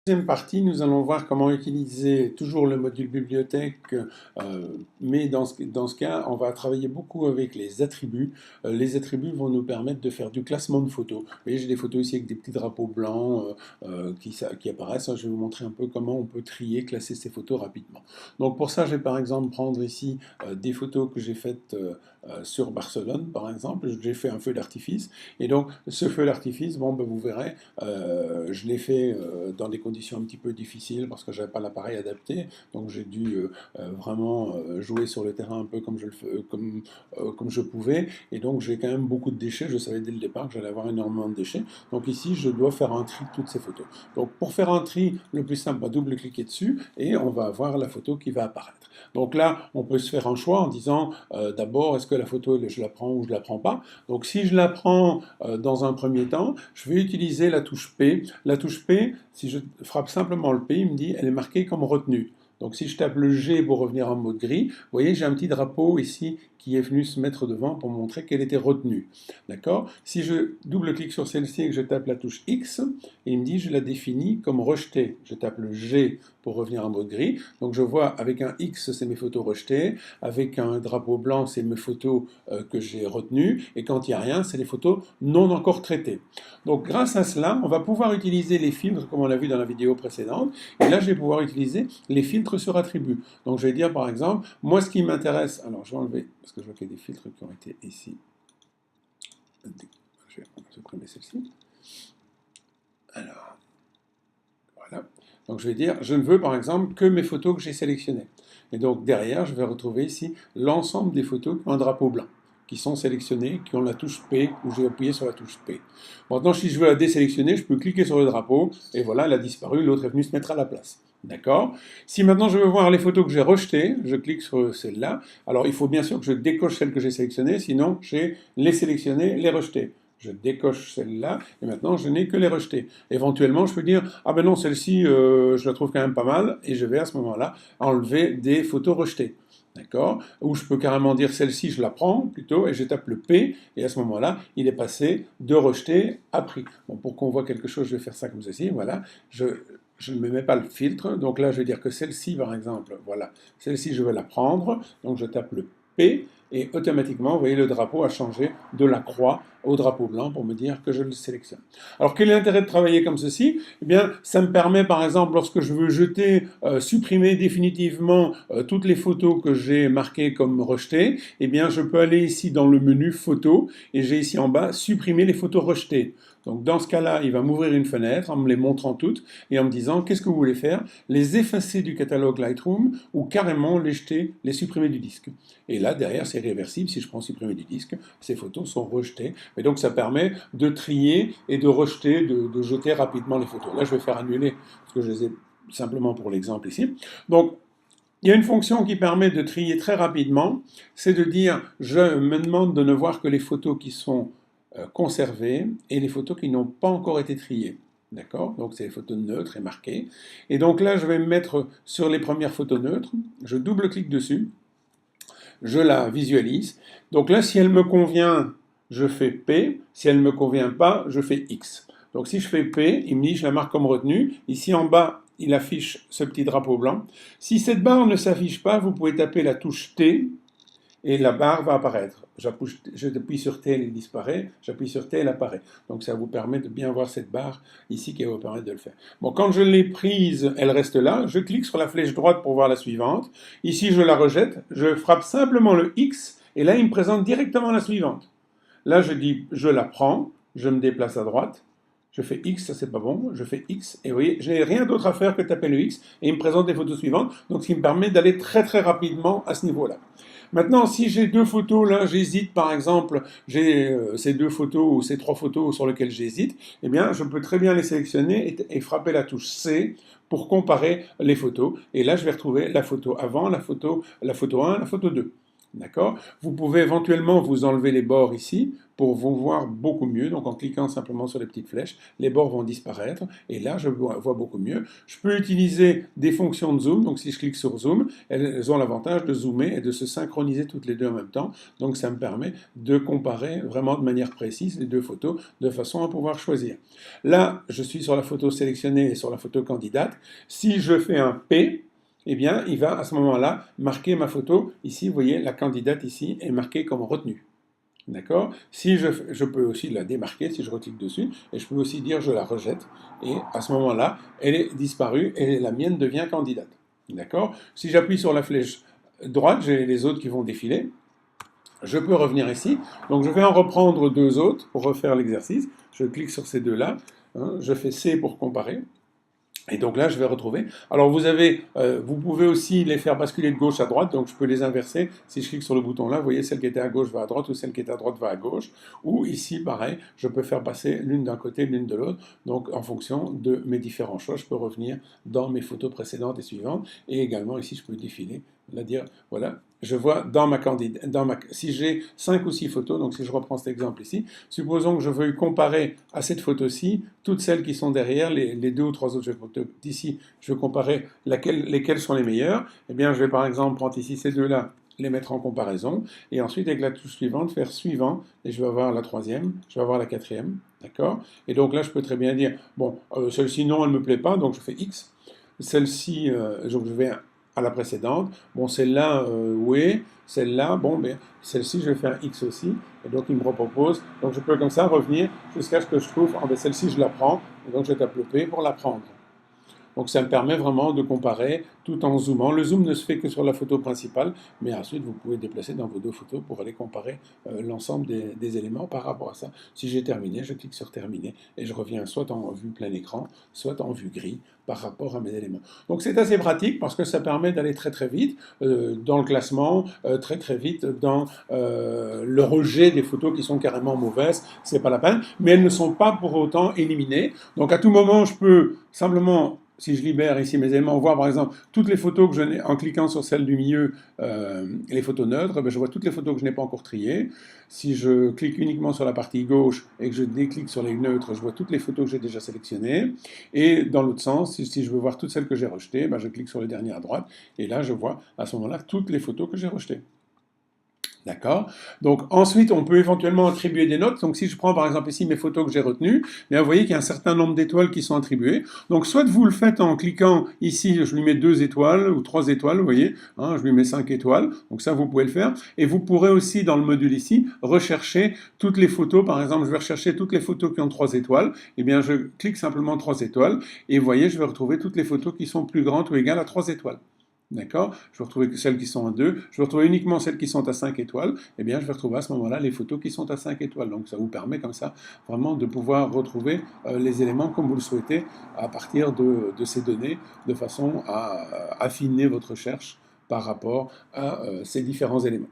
Deuxième partie, nous allons voir comment utiliser toujours le module bibliothèque, mais dans ce cas, on va travailler beaucoup avec les attributs. Les attributs vont nous permettre de faire du classement de photos. Vous voyez, j'ai des photos ici avec des petits drapeaux blancs qui apparaissent. Je vais vous montrer un peu comment on peut trier, classer ces photos rapidement. Donc pour ça, je vais par exemple prendre ici des photos que j'ai faites sur Barcelone, par exemple. J'ai fait un feu d'artifice. Et donc ce feu d'artifice, bon, ben, vous verrez, je l'ai fait dans des conditions un petit peu difficiles parce que je n'avais pas l'appareil adapté, donc j'ai dû vraiment jouer sur le terrain un peu comme je pouvais, et donc j'ai quand même beaucoup de déchets. Je savais dès le départ que j'allais avoir énormément de déchets, donc ici je dois faire un tri de toutes ces photos. Donc pour faire un tri, le plus simple, on va double-cliquer dessus et on va avoir la photo qui va apparaître. Donc là, on peut se faire un choix en disant d'abord, est-ce que la photo, je la prends ou je la prends pas. Donc si je la prends dans un premier temps, je vais utiliser la touche P. La touche P, si je frappe simplement le P, il me dit elle est marquée comme retenue. Donc si je tape le G pour revenir en mode gris, vous voyez, j'ai un petit drapeau ici qui est venu se mettre devant pour montrer qu'elle était retenue. D'accord? Si je double-clique sur celle-ci et que je tape la touche X, il me dit je la définis comme rejetée. Je tape le G pour revenir en mode gris. Donc je vois avec un X, c'est mes photos rejetées. Avec un drapeau blanc, c'est mes photos que j'ai retenues. Et quand il n'y a rien, c'est les photos non encore traitées. Donc grâce à cela, on va pouvoir utiliser les filtres comme on l'a vu dans la vidéo précédente. Et là, je vais pouvoir utiliser les filtres sur attributs. Donc je vais dire par exemple, moi ce qui m'intéresse, alors je vais enlever, parce que je vois qu'il y a des filtres qui ont été ici. Je vais supprimer celle-ci. Alors, voilà. Donc je vais dire, je ne veux par exemple que mes photos que j'ai sélectionnées. Et donc derrière, je vais retrouver ici l'ensemble des photos qui ont un drapeau blanc, qui sont sélectionnées, qui ont la touche P, où je vais appuyer sur la touche P. Maintenant, si je veux la désélectionner, je peux cliquer sur le drapeau, et voilà, elle a disparu, l'autre est venu se mettre à la place. D'accord? Si maintenant je veux voir les photos que j'ai rejetées, je clique sur celle-là. Alors il faut bien sûr que je décoche celles que j'ai sélectionnées, sinon j'ai les sélectionnées, les rejetées. Je décoche celle-là, et maintenant je n'ai que les rejetées. Éventuellement, je peux dire, ah ben non, celle-ci, je la trouve quand même pas mal, et je vais à ce moment-là enlever des photos rejetées. D'accord? Ou je peux carrément dire celle-ci, je la prends plutôt, et je tape le P, et à ce moment-là, il est passé de rejeté à pris. Bon, pour qu'on voit quelque chose, je vais faire ça comme ceci, voilà. Je ne me mets pas le filtre, donc là, je vais dire que celle-ci, par exemple, voilà, celle-ci, je vais la prendre, donc je tape le P, et automatiquement, vous voyez, le drapeau a changé de la croix au drapeau blanc pour me dire que je le sélectionne. Alors, quel est l'intérêt de travailler comme ceci? Eh bien, ça me permet, par exemple, lorsque je veux supprimer définitivement toutes les photos que j'ai marquées comme rejetées, eh bien, je peux aller ici dans le menu photos, et j'ai ici en bas supprimer les photos rejetées. Donc dans ce cas-là, il va m'ouvrir une fenêtre en me les montrant toutes et en me disant qu'est-ce que vous voulez faire, les effacer du catalogue Lightroom ou carrément les jeter, les supprimer du disque. Et là, derrière, c'est réversible. Si je prends supprimer du disque, ces photos sont rejetées. Et donc ça permet de trier et de rejeter, de jeter rapidement les photos. Là, je vais faire annuler parce que je les ai simplement pour l'exemple ici. Donc il y a une fonction qui permet de trier très rapidement, c'est de dire je me demande de ne voir que les photos qui sont conservées et les photos qui n'ont pas encore été triées. D'accord? Donc c'est les photos neutres et marquées. Et donc là, je vais me mettre sur les premières photos neutres, je double-clique dessus, je la visualise. Donc là, si elle me convient, je fais P, si elle ne me convient pas, je fais X. Donc si je fais P, il me dit je la marque comme retenue. Ici en bas, il affiche ce petit drapeau blanc. Si cette barre ne s'affiche pas, vous pouvez taper la touche T et la barre va apparaître. J'appuie sur T, elle disparaît. J'appuie sur T, elle apparaît. Donc ça vous permet de bien voir cette barre ici qui va vous permettre de le faire. Bon, quand je l'ai prise, elle reste là. Je clique sur la flèche droite pour voir la suivante. Ici, je la rejette. Je frappe simplement le X et là, il me présente directement la suivante. Là, je dis, je la prends. Je me déplace à droite. Je fais X, ça c'est pas bon, je fais X, et vous voyez, je n'ai rien d'autre à faire que taper le X, et il me présente les photos suivantes, donc ce qui me permet d'aller très très rapidement à ce niveau-là. Maintenant, si j'ai deux photos, là, j'hésite, par exemple, j'ai ces deux photos ou ces trois photos sur lesquelles j'hésite, eh bien, je peux très bien les sélectionner et frapper la touche C pour comparer les photos, et là, je vais retrouver la photo avant, la photo 1, la photo 2. D'accord? Vous pouvez éventuellement vous enlever les bords ici pour vous voir beaucoup mieux. Donc en cliquant simplement sur les petites flèches, les bords vont disparaître et là je vois beaucoup mieux. Je peux utiliser des fonctions de zoom. Donc si je clique sur zoom, elles ont l'avantage de zoomer et de se synchroniser toutes les deux en même temps. Donc ça me permet de comparer vraiment de manière précise les deux photos de façon à pouvoir choisir. Là, je suis sur la photo sélectionnée et sur la photo candidate. Si je fais un P, eh bien, il va à ce moment-là marquer ma photo. Ici, vous voyez, la candidate ici est marquée comme retenue. D'accord? Si je peux aussi la démarquer si je reclique dessus, et je peux aussi dire je la rejette, et à ce moment-là, elle est disparue et la mienne devient candidate. D'accord? Si j'appuie sur la flèche droite, j'ai les autres qui vont défiler. Je peux revenir ici. Donc je vais en reprendre deux autres pour refaire l'exercice. Je clique sur ces deux-là. Hein, je fais C pour comparer. Et donc là, je vais retrouver. Alors vous pouvez aussi les faire basculer de gauche à droite, donc je peux les inverser. Si je clique sur le bouton là, vous voyez, celle qui était à gauche va à droite, ou celle qui était à droite va à gauche. Ou ici, pareil, je peux faire passer l'une d'un côté, l'une de l'autre. Donc en fonction de mes différents choix, je peux revenir dans mes photos précédentes et suivantes. Et également ici, je peux défiler, là dire, voilà, je vois dans ma candidate, si j'ai 5 ou 6 photos, donc si je reprends cet exemple ici, supposons que je veuille comparer à cette photo-ci toutes celles qui sont derrière, les deux ou trois autres photos d'ici, je veux comparer lesquelles sont les meilleures. Eh bien, je vais par exemple prendre ici ces deux-là, les mettre en comparaison, et ensuite avec la touche suivante, faire suivant, et je vais avoir la troisième, je vais avoir la quatrième, d'accord? Et donc là, je peux très bien dire, bon, celle-ci non, elle ne me plaît pas, donc je fais X. Celle-ci, donc je vais à la précédente. Bon, celle-là, oui. Celle-là, bon, mais celle-ci, je vais faire X aussi. Et donc, il me repropose. Donc, je peux comme ça revenir jusqu'à ce que je trouve, ah ben celle-ci, je la prends. Et donc, je tape le P pour la prendre. Donc ça me permet vraiment de comparer tout en zoomant. Le zoom ne se fait que sur la photo principale, mais ensuite vous pouvez déplacer dans vos deux photos pour aller comparer l'ensemble des éléments par rapport à ça. Si j'ai terminé, je clique sur terminer et je reviens soit en vue plein écran, soit en vue gris par rapport à mes éléments. Donc c'est assez pratique parce que ça permet d'aller très très vite dans le classement, très très vite dans le rejet des photos qui sont carrément mauvaises, c'est pas la peine, mais elles ne sont pas pour autant éliminées. Donc à tout moment, je peux simplement, si je libère ici mes éléments, voir par exemple toutes les photos que je n'ai, en cliquant sur celle du milieu, les photos neutres, ben, je vois toutes les photos que je n'ai pas encore triées. Si je clique uniquement sur la partie gauche et que je déclique sur les neutres, je vois toutes les photos que j'ai déjà sélectionnées. Et dans l'autre sens, si je veux voir toutes celles que j'ai rejetées, ben, je clique sur le dernier à droite et là je vois à ce moment-là toutes les photos que j'ai rejetées. D'accord? Donc ensuite, on peut éventuellement attribuer des notes. Donc si je prends par exemple ici mes photos que j'ai retenues, bien, vous voyez qu'il y a un certain nombre d'étoiles qui sont attribuées. Donc soit vous le faites en cliquant ici, je lui mets 2 étoiles ou 3 étoiles, vous voyez, hein, je lui mets 5 étoiles. Donc ça, vous pouvez le faire. Et vous pourrez aussi, dans le module ici, rechercher toutes les photos. Par exemple, je vais rechercher toutes les photos qui ont 3 étoiles. Eh bien, je clique simplement 3 étoiles. Et vous voyez, je vais retrouver toutes les photos qui sont plus grandes ou égales à 3 étoiles. D'accord? Je vais retrouver celles qui sont à 2. Je vais retrouver uniquement celles qui sont à 5 étoiles. Eh bien, je vais retrouver à ce moment-là les photos qui sont à 5 étoiles. Donc, ça vous permet comme ça vraiment de pouvoir retrouver les éléments comme vous le souhaitez à partir de ces données de façon à affiner votre recherche par rapport à ces différents éléments.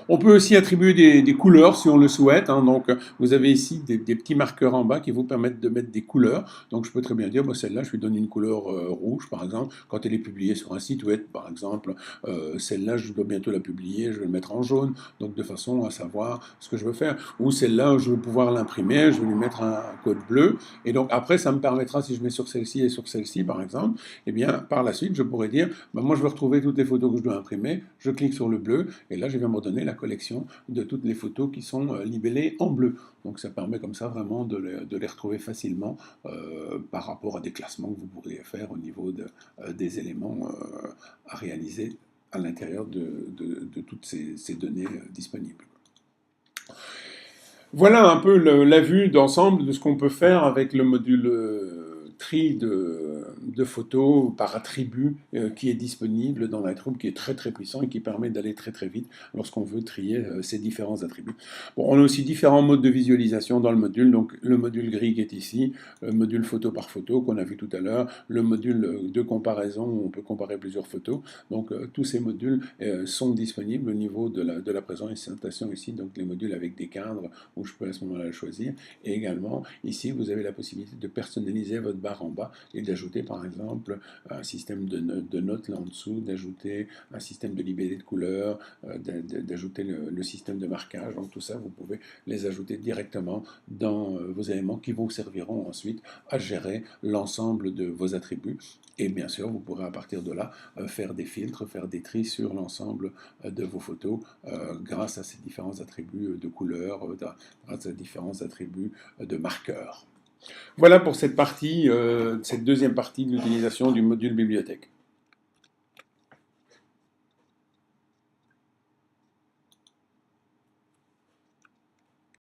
On peut aussi attribuer des couleurs si on le souhaite. Hein. Donc, vous avez ici des petits marqueurs en bas qui vous permettent de mettre des couleurs. Donc, je peux très bien dire, bah, celle-là, je lui donne une couleur rouge, par exemple, quand elle est publiée sur un site web, par exemple. Celle-là, je dois bientôt la publier, je vais le mettre en jaune, donc de façon à savoir ce que je veux faire. Ou celle-là, je veux pouvoir l'imprimer, je vais lui mettre un code bleu. Et donc, après, ça me permettra, si je mets sur celle-ci et sur celle-ci, par exemple, eh bien, par la suite, je pourrais dire, bah, moi, je veux retrouver toutes les photos que je dois imprimer. Je clique sur le bleu, et là, je vais me redonner la collection de toutes les photos qui sont libellées en bleu. Donc ça permet comme ça vraiment de les retrouver facilement par rapport à des classements que vous pourriez faire au niveau des éléments à réaliser à l'intérieur de toutes ces données disponibles. Voilà un peu la vue d'ensemble de ce qu'on peut faire avec le module tri de photos par attribut qui est disponible dans Lightroom, qui est très très puissant et qui permet d'aller très très vite lorsqu'on veut trier ces différents attributs. Bon, on a aussi différents modes de visualisation dans le module, donc le module gris qui est ici, le module photo par photo qu'on a vu tout à l'heure, le module de comparaison où on peut comparer plusieurs photos. Donc tous ces modules sont disponibles au niveau de la présentation ici, donc les modules avec des cadres où je peux à ce moment-là choisir. Et également, ici, vous avez la possibilité de personnaliser votre barre barre en bas et d'ajouter par exemple un système de notes là en dessous, d'ajouter un système de libellé de couleurs, d'ajouter le système de marquage. Donc tout ça, vous pouvez les ajouter directement dans vos éléments qui vous serviront ensuite à gérer l'ensemble de vos attributs. Et bien sûr, vous pourrez à partir de là faire des filtres, faire des tris sur l'ensemble de vos photos grâce à ces différents attributs de couleurs, grâce à différents attributs de marqueurs. Voilà pour cette partie, cette deuxième partie de l'utilisation du module bibliothèque.